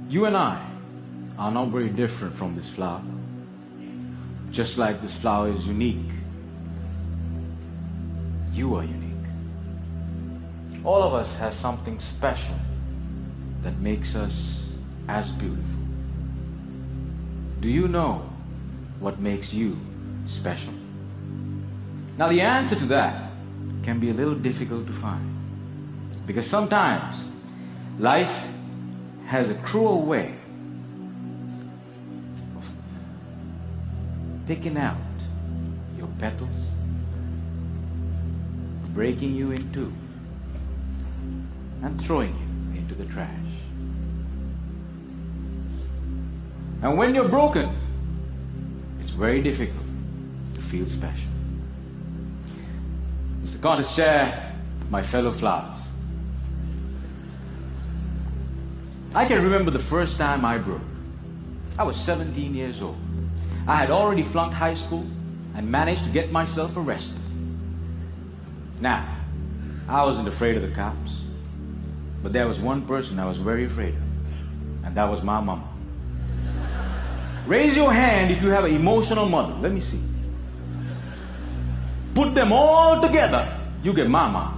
You and I are not very different from this flower. Just like this flower is unique, you are unique. All of us have something special that makes us as beautiful. Do you know what makes you special? Now the answer to that can be a little difficult to find, because sometimes life has a cruel way of picking out your petals, breaking you in two, and throwing you into the trash. And when you're broken, it's very difficult to feel special. Mr. Contest Chair, my fellow flowers, I can remember the first time I broke. I was 17 years old. I had already flunked high school and managed to get myself arrested. Now, I wasn't afraid of the cops, but there was one person I was very afraid of, and that was my mama. Raise your hand if you have an emotional mother. Let me see. Put them all together, you get my mom.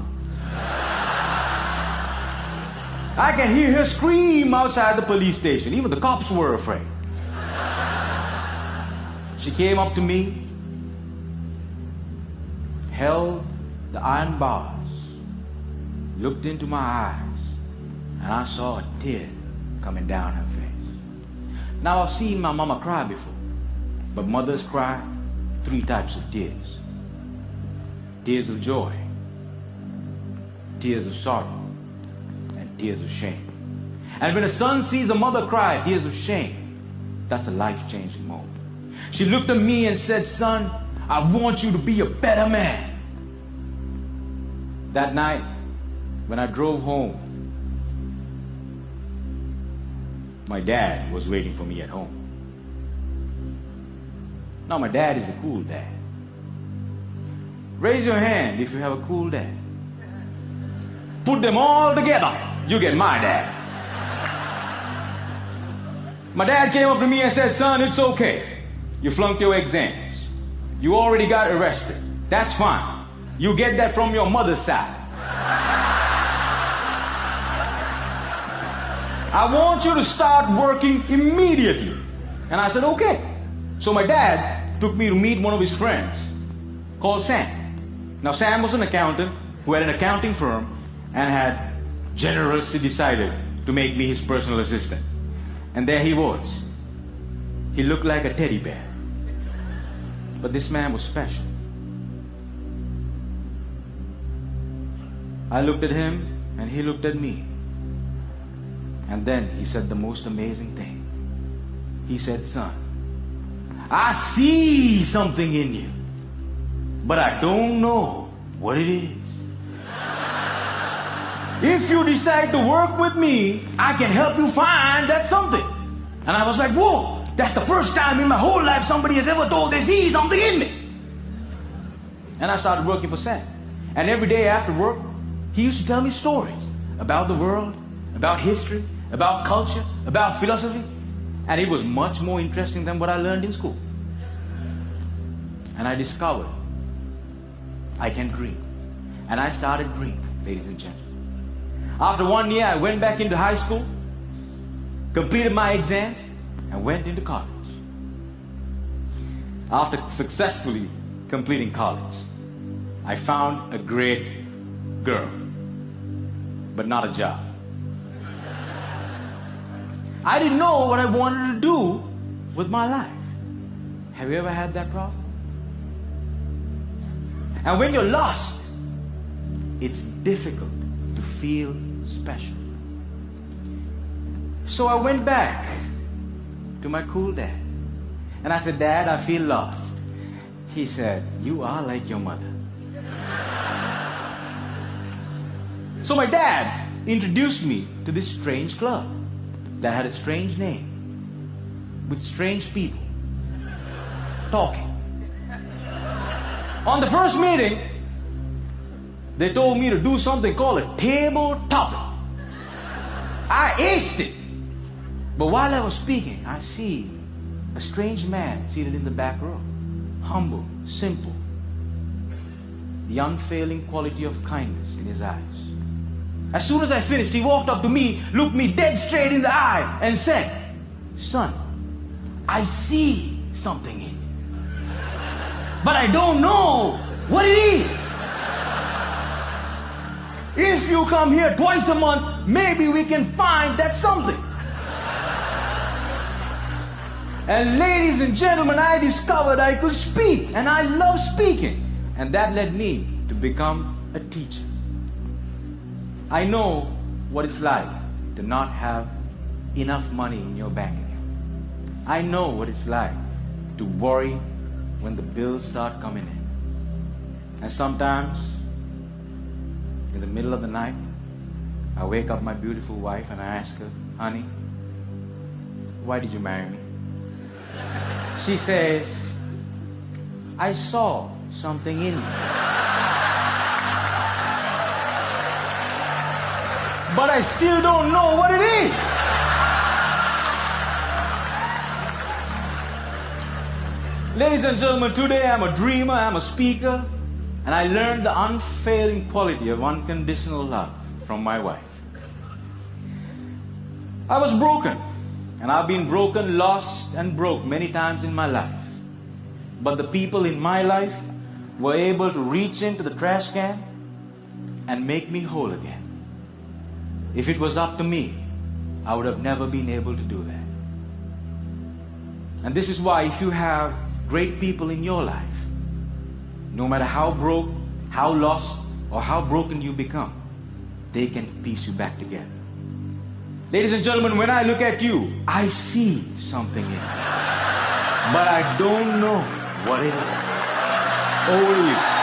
I can hear her scream outside the police station. Even the cops were afraid. She came up to me, held the iron bars, looked into my eyes, and I saw a tear coming down her face. Now I've seen my mama cry before, but mothers cry 3 types of tears. Tears of joy, tears of sorrow, and tears of shame. And when a son sees a mother cry tears of shame, that's a life-changing moment. She looked at me and said, "Son, I want you to be a better man." That night, when I drove home, my dad was waiting for me at home. Now, my dad is a cool dad. Raise your hand if you have a cool dad. Put them all together, you get my dad. My dad came up to me and said, "Son, it's okay. You flunked your exams. You already got arrested. That's fine. You get that from your mother's side. I want you to start working immediately." And I said, "Okay." So my dad took me to meet one of his friends called Sam. Now Sam was an accountant who had an accounting firm and had generously decided to make me his personal assistant. And there he was. He looked like a teddy bear. But this man was special. I looked at him and he looked at me. And then he said the most amazing thing. He said, "Son, I see something in you, but I don't know what it is. If you decide to work with me, I can help you find that something." And I was like, "Whoa, that's the first time in my whole life somebody has ever told they see something in me." And I started working for Sam. And every day after work, he used to tell me stories about the world, about history, about culture, about philosophy. And it was much more interesting than what I learned in school. And I discovered I can dream. And I started dreaming, ladies and gentlemen. After 1 year, I went back into high school, completed my exams, and went into college. After successfully completing college, I found a great girl, but not a job. I didn't know what I wanted to do with my life. Have you ever had that problem? And when you're lost, it's difficult to feel special. So I went back to my cool dad. And I said, "Dad, I feel lost." He said, "You are like your mother." So my dad introduced me to this strange club that had a strange name, with strange people talking. On the first meeting, they told me to do something called a table topic. I aced it. But while I was speaking, I see a strange man seated in the back row. Humble, simple. The unfailing quality of kindness in his eyes. As soon as I finished, he walked up to me, looked me dead straight in the eye, and said, "Son, I see something in you. But I don't know what it is. If you come here twice a month, maybe we can find that something." And ladies and gentlemen, I discovered I could speak, and I love speaking. And that led me to become a teacher. I know what it's like to not have enough money in your bank account. I know what it's like to worry when the bills start coming in. And sometimes, in the middle of the night, I wake up my beautiful wife and I ask her, "Honey, why did you marry me?" She says, "I saw something in you. But I still don't know what it is." Ladies and gentlemen, today I'm a dreamer, I'm a speaker, and I learned the unfailing quality of unconditional love from my wife. I was broken, and I've been broken, lost, and broke many times in my life. But the people in my life were able to reach into the trash can and make me whole again. If it was up to me, I would have never been able to do that. And this is why, if you have great people in your life, no matter how broke, how lost, or how broken you become, they can piece you back together. Ladies and gentlemen, when I look at you, I see something in you. But I don't know what it is. Over to you.